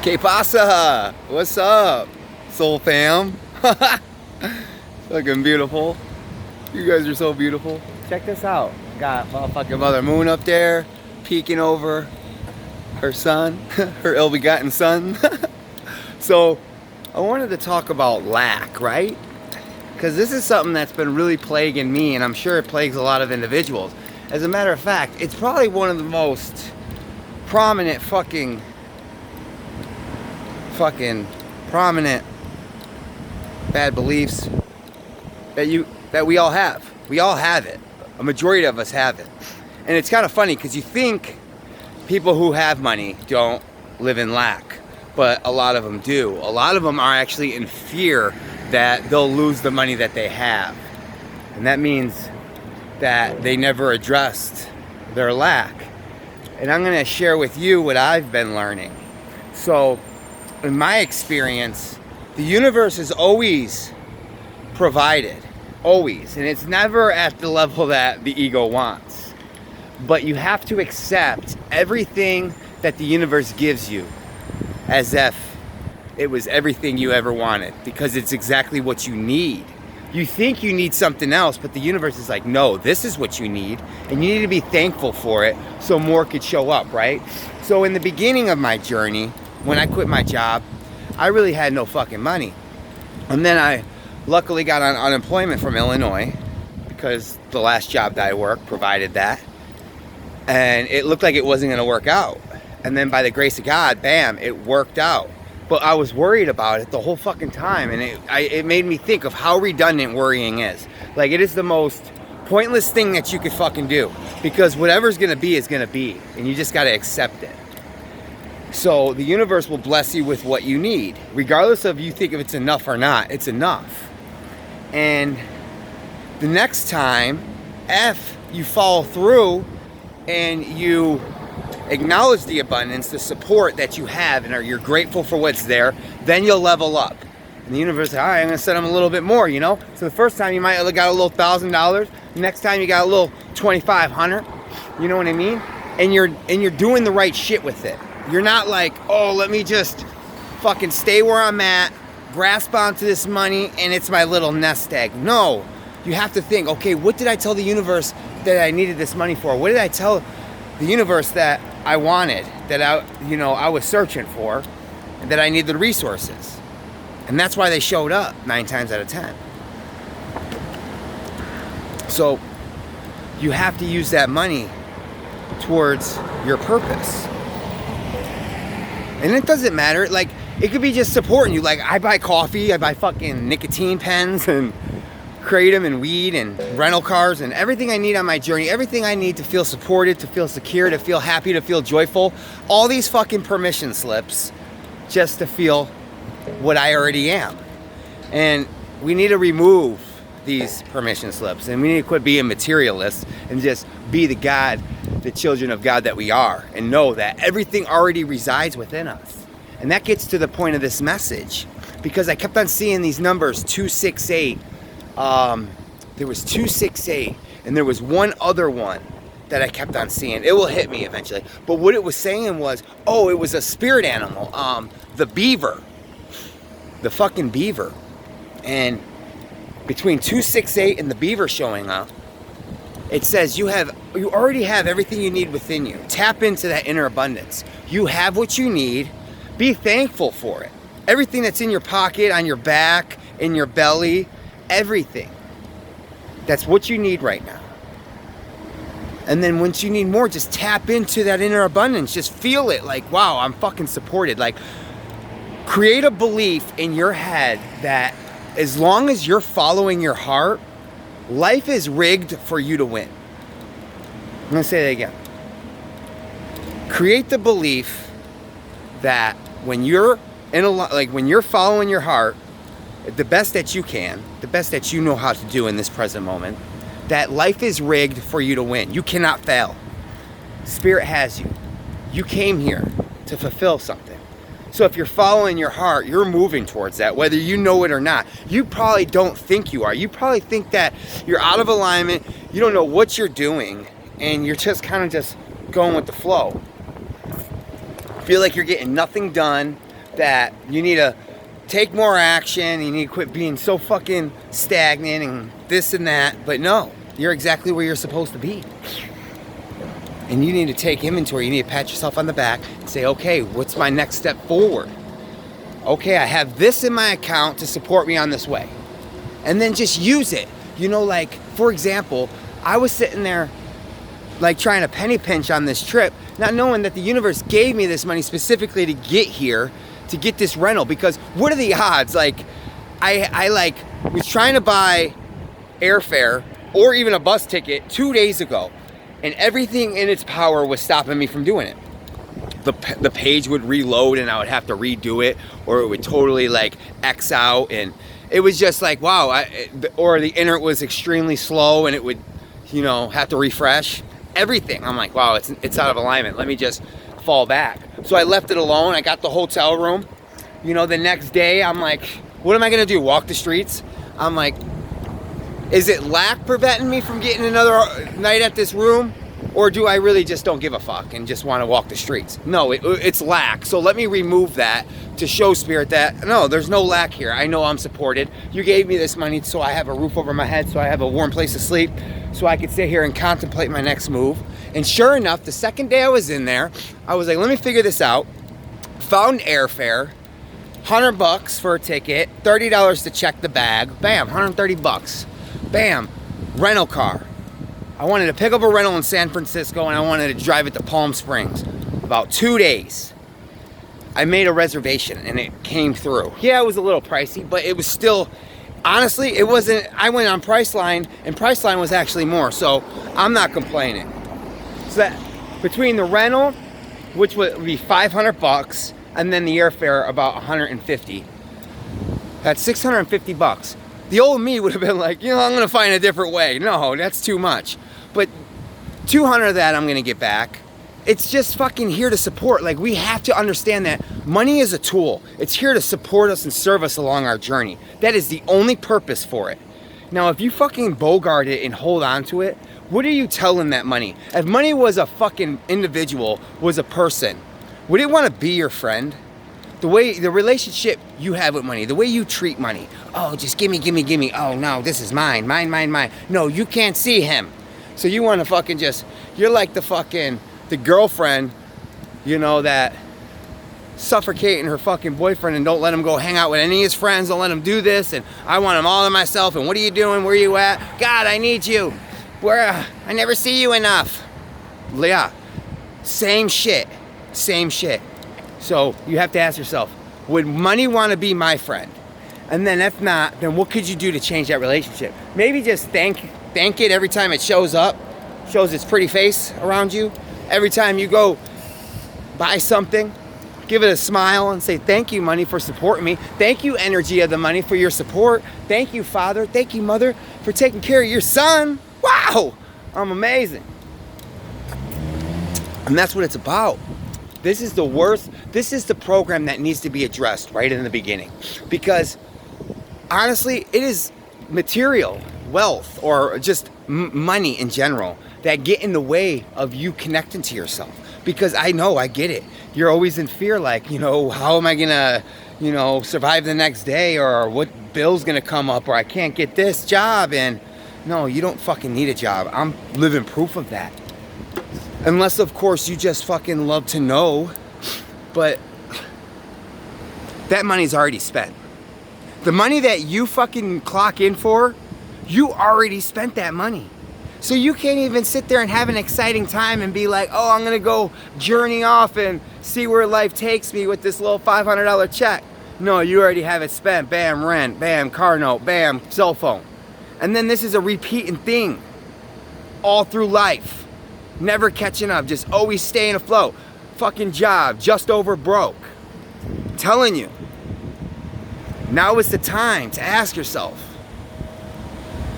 Que pasa? What's up, soul fam? Looking beautiful. You guys are so beautiful. Check this out. Got motherfucking Mother Moon up there, peeking over her son, her ill-begotten son. So, I wanted to talk about lack, right? Because this is something that's been really plaguing me, and I'm sure it plagues a lot of individuals. As a matter of fact, it's probably one of the most prominent prominent bad beliefs that we all have. We all have it. A majority of us have it. And it's kind of funny because you think people who have money don't live in lack, but a lot of them do. A lot of them are actually in fear that they'll lose the money that they have. And that means that they never addressed their lack. And I'm going to share with you what I've been learning. So, in my experience, the universe has always provided. Always. And it's never at the level that the ego wants. But you have to accept everything that the universe gives you as if it was everything you ever wanted, because it's exactly what you need. You think you need something else, but the universe is like, no, this is what you need, and you need to be thankful for it so more could show up, right? So in the beginning of my journey, when I quit my job, I really had no fucking money. And then I luckily got on unemployment from Illinois, because the last job that I worked provided that. And it looked like it wasn't going to work out. And then by the grace of God, bam, it worked out. But I was worried about it the whole fucking time, and it made me think of how redundant worrying is. Like, it is the most pointless thing that you could fucking do, because whatever's gonna be is gonna be, and you just gotta accept it. So the universe will bless you with what you need, regardless of you think if it's enough or not. It's enough. And the next time, if you follow through and you acknowledge the abundance, the support that you have, and you're grateful for what's there, then you'll level up. And the universe says, all right, I'm going to send them a little bit more, you know? So the first time you might have got a little $1,000. The next time you got a little $2,500. You know what I mean? And you're doing the right shit with it. You're not like, oh, let me just fucking stay where I'm at, grasp onto this money, and it's my little nest egg. No. You have to think, okay, what did I tell the universe that I needed this money for? What did I tell the universe that I wanted, that I was searching for, and that I needed the resources? And that's why they showed up 9 times out of 10. So you have to use that money towards your purpose. And it doesn't matter, like, it could be just supporting you. Like, I buy coffee, I buy fucking nicotine pens and kratom and weed and rental cars and everything I need on my journey, everything I need to feel supported, to feel secure, to feel happy, to feel joyful. All these fucking permission slips just to feel what I already am. And we need to remove these permission slips, and we need to quit being materialists and just be the children of God that we are, and know that everything already resides within us. And that gets to the point of this message, because I kept on seeing these numbers, 268. There was 268, and there was one other one that I kept on seeing. It will hit me eventually. But what it was saying was, oh, it was a spirit animal, the beaver, the fucking beaver. And between 268 and the beaver showing up, it says you already have everything you need within you. Tap into that inner abundance. You have what you need. Be thankful for it. Everything that's in your pocket, on your back, in your belly, everything. That's what you need right now. And then once you need more, just tap into that inner abundance. Just feel it, like, wow, I'm fucking supported. Like, create a belief in your head that as long as you're following your heart, life is rigged for you to win. I'm gonna say that again. Create the belief that when you're when you're following your heart, the best that you can, the best that you know how to do in this present moment, that life is rigged for you to win. You cannot fail. Spirit has you. You came here to fulfill something. So if you're following your heart, you're moving towards that, whether you know it or not. You probably don't think you are. You probably think that you're out of alignment, you don't know what you're doing, and you're just kind of just going with the flow. Feel like you're getting nothing done, that you need to take more action, you need to quit being so fucking stagnant and this and that. But no, you're exactly where you're supposed to be. And you need to take inventory. You need to pat yourself on the back and say, okay, what's my next step forward? Okay, I have this in my account to support me on this way. And then just use it. You know, like, for example, I was sitting there like trying to penny pinch on this trip, not knowing that the universe gave me this money specifically to get here, to get this rental. Because what are the odds? Like, I like was trying to buy airfare or even a bus ticket 2 days ago, and everything in its power was stopping me from doing it. The page would reload and I would have to redo it, or it would totally like X out, and it was just like, wow. Or the internet was extremely slow and it would, you know, have to refresh everything. I'm like, wow, it's out of alignment. Let me just fall back. So I left it alone. I got the hotel room. You know, the next day I'm like, what am I gonna do? Walk the streets? I'm like, is it lack preventing me from getting another night at this room? Or do I really just don't give a fuck and just want to walk the streets? No, it's lack. So let me remove that to show Spirit that, no, there's no lack here. I know I'm supported. You gave me this money so I have a roof over my head, so I have a warm place to sleep, so I could sit here and contemplate my next move. And sure enough, the second day I was in there, I was like, let me figure this out. Found airfare, $100 for a ticket, $30 to check the bag. Bam, $130. Bam, rental car. I wanted to pick up a rental in San Francisco and I wanted to drive it to Palm Springs. About 2 days. I made a reservation and it came through. Yeah, it was a little pricey, but it was still, honestly, it wasn't, I went on Priceline and Priceline was actually more, so I'm not complaining. So that, between the rental, which would be $500, and then the airfare about $150, that's $650. The old me would have been like, you know, I'm gonna find a different way. No, that's too much. But 200 of that I'm gonna get back. It's just fucking here to support. Like, we have to understand that money is a tool. It's here to support us and serve us along our journey. That is the only purpose for it. Now, if you fucking bogart it and hold on to it, what are you telling that money? If money was a fucking individual, was a person, would it want to be your friend? The relationship you have with money, the way you treat money. Oh, just gimme, gimme, gimme. Oh no, this is mine, mine, mine, mine. No, you can't see him. So you want to fucking just, you're like the girlfriend, you know, that suffocating her fucking boyfriend and don't let him go hang out with any of his friends, don't let him do this, and I want him all to myself, and what are you doing, where are you at? God, I need you. I never see you enough. Yeah, same shit. So you have to ask yourself, would money want to be my friend? And then if not, then what could you do to change that relationship? Maybe just thank it every time it shows up, shows its pretty face around you. Every time you go buy something, give it a smile and say, thank you, money, for supporting me. Thank you, energy of the money, for your support. Thank you, Father. Thank you, Mother, for taking care of your son. Wow, I'm amazing. And that's what it's about. This is the worst. This is the program that needs to be addressed right in the beginning. Because honestly, it is material, wealth, or just money in general that get in the way of you connecting to yourself. Because I know, I get it. You're always in fear, like, you know, how am I gonna, you know, survive the next day, or what bill's gonna come up, or I can't get this job. And no, you don't fucking need a job. I'm living proof of that. Unless, of course, you just fucking love to know. But that money's already spent. The money that you fucking clock in for, you already spent that money. So you can't even sit there and have an exciting time and be like, oh, I'm gonna go journey off and see where life takes me with this little $500 check. No, you already have it spent. Bam, rent, bam, car note, bam, cell phone. And then this is a repeating thing all through life. Never catching up, just always staying afloat. Fucking job, just over broke. I'm telling you. Now is the time to ask yourself,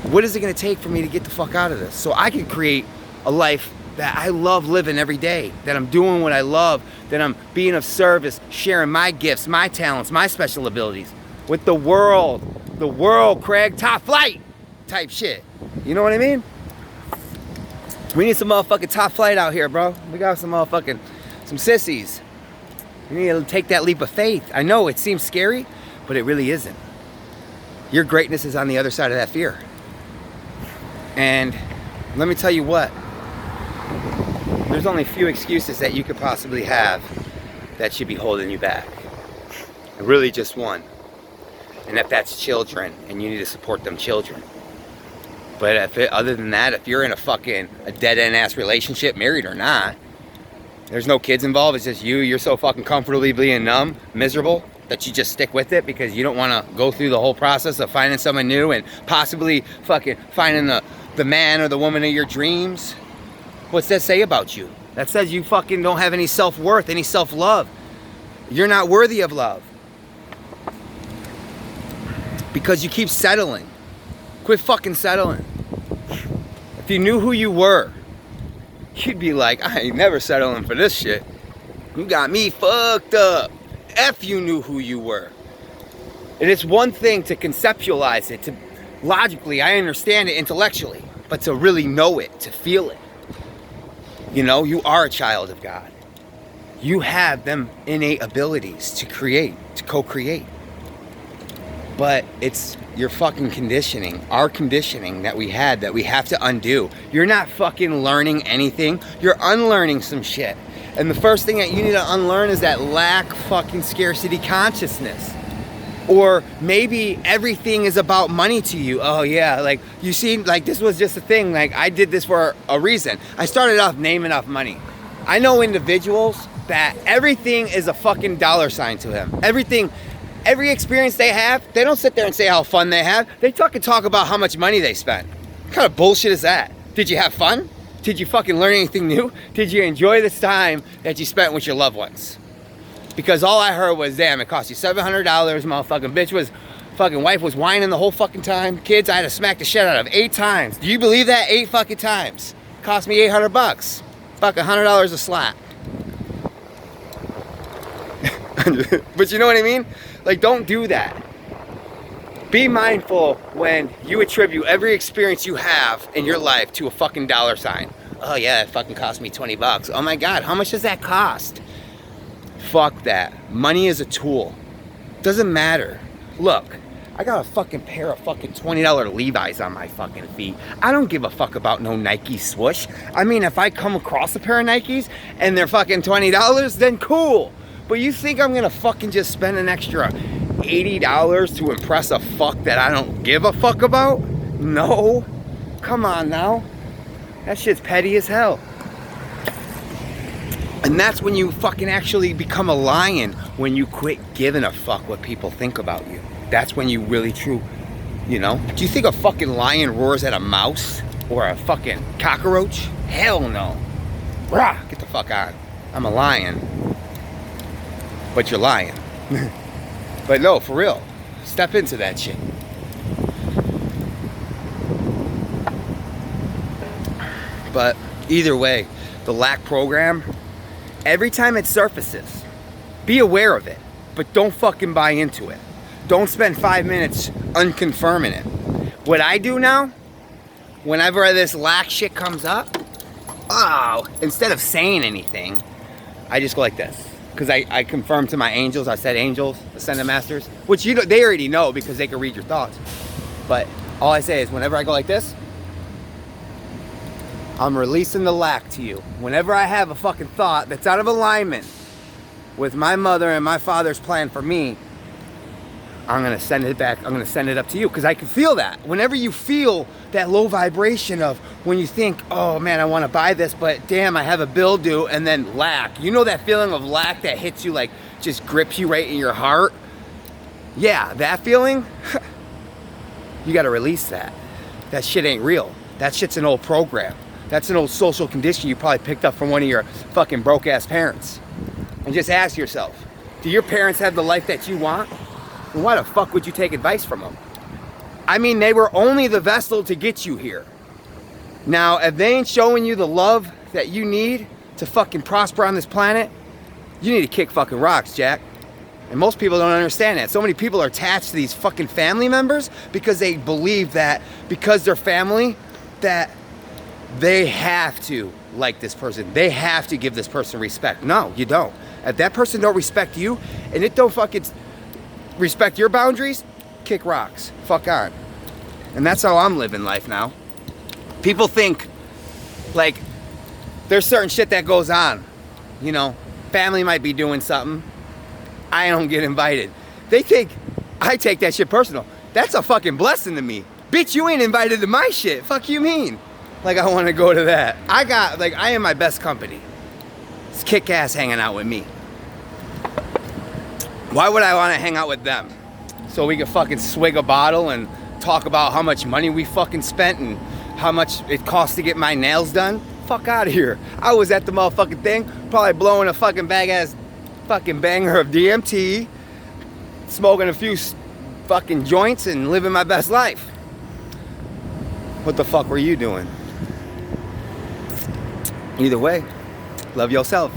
what is it gonna take for me to get the fuck out of this? So I can create a life that I love living every day, that I'm doing what I love, that I'm being of service, sharing my gifts, my talents, my special abilities with the world. The world, Craig, top flight type shit. You know what I mean? We need some motherfucking top flight out here, bro. We got some sissies. You need to take that leap of faith. I know it seems scary, but it really isn't. Your greatness is on the other side of that fear. And let me tell you what, there's only a few excuses that you could possibly have that should be holding you back. And really just one. And if that's children, and you need to support them children. But other than that, if you're in a dead-end ass relationship, married or not, there's no kids involved, it's just you're so fucking comfortably being numb, miserable, that you just stick with it because you don't want to go through the whole process of finding someone new and possibly fucking finding the man or the woman of your dreams. What's that say about you? That says you fucking don't have any self-worth, any self-love. You're not worthy of love. Because you keep settling. Quit fucking settling. If you knew who you were, you'd be like, I ain't never settling for this shit. You got me fucked up. F you knew who you were. And it's one thing to conceptualize it, to logically, I understand it intellectually, but to really know it, to feel it. You know, you are a child of God. You have them innate abilities to create, to co-create. But it's your fucking conditioning, our conditioning that we had that we have to undo. You're not fucking learning anything. You're unlearning some shit. And the first thing that you need to unlearn is that lack fucking scarcity consciousness. Or maybe everything is about money to you. Oh yeah, like you see, like this was just a thing. Like I did this for a reason. I started off naming off money. I know individuals that everything is a fucking dollar sign to them. Everything, every experience they have, they don't sit there and say how fun they have. They fucking talk about how much money they spent. What kind of bullshit is that? Did you have fun? Did you fucking learn anything new? Did you enjoy this time that you spent with your loved ones? Because all I heard was, damn, it cost you $700, motherfucking fucking wife was whining the whole fucking time. Kids, I had to smack the shit out of 8 times. Do you believe that? 8 fucking times. Cost me $800. Fucking $100 a slap. But you know what I mean? Like, don't do that. Be mindful when you attribute every experience you have in your life to a fucking dollar sign. Oh yeah, it fucking cost me $20. Oh my God, how much does that cost? Fuck that. Money is a tool. Doesn't matter. Look, I got a fucking pair of fucking $20 Levi's on my fucking feet. I don't give a fuck about no Nike swoosh. I mean, if I come across a pair of Nikes and they're fucking $20, then cool. But you think I'm gonna fucking just spend an extra $80 to impress a fuck that I don't give a fuck about? No. Come on now. That shit's petty as hell. And that's when you fucking actually become a lion, when you quit giving a fuck what people think about you. That's when you really true, you know? Do you think a fucking lion roars at a mouse or a fucking cockroach? Hell no. Rah, get the fuck on. I'm a lion. But you're lying. But no, for real. Step into that shit. But either way, the lack program, every time it surfaces, be aware of it, but don't fucking buy into it. Don't spend 5 minutes unconfirming it. What I do now, whenever this lack shit comes up, instead of saying anything, I just go like this. Because I confirm to my angels, I said angels, ascended masters, which they already know because they can read your thoughts. But all I say is whenever I go like this, I'm releasing the lack to you. Whenever I have a fucking thought that's out of alignment with my mother and my father's plan for me, I'm gonna send it back, I'm gonna send it up to you because I can feel that. Whenever you feel that low vibration of when you think, oh man, I wanna buy this, but damn, I have a bill due, and then lack. You know that feeling of lack that hits you, like just grips you right in your heart? Yeah, that feeling, you gotta release that. That shit ain't real. That shit's an old program. That's an old social condition you probably picked up from one of your fucking broke ass parents. And just ask yourself, do your parents have the life that you want? Then why the fuck would you take advice from them? I mean, they were only the vessel to get you here. Now, if they ain't showing you the love that you need to fucking prosper on this planet, you need to kick fucking rocks, Jack. And most people don't understand that. So many people are attached to these fucking family members because they believe that because they're family, that they have to like this person. They have to give this person respect. No, you don't. If that person don't respect you and it don't fucking respect your boundaries, kick rocks. Fuck on. And that's how I'm living life now. People think, like, there's certain shit that goes on. You know, family might be doing something. I don't get invited. They think I take that shit personal. That's a fucking blessing to me. Bitch, you ain't invited to my shit. Fuck you mean? Like, I want to go to that. I am my best company. It's kick-ass hanging out with me. Why would I want to hang out with them? So we could fucking swig a bottle and talk about how much money we fucking spent and how much it costs to get my nails done? Fuck out of here. I was at the motherfucking thing, probably blowing a fucking bag-ass fucking banger of DMT, smoking a few fucking joints and living my best life. What the fuck were you doing? Either way, love yourself.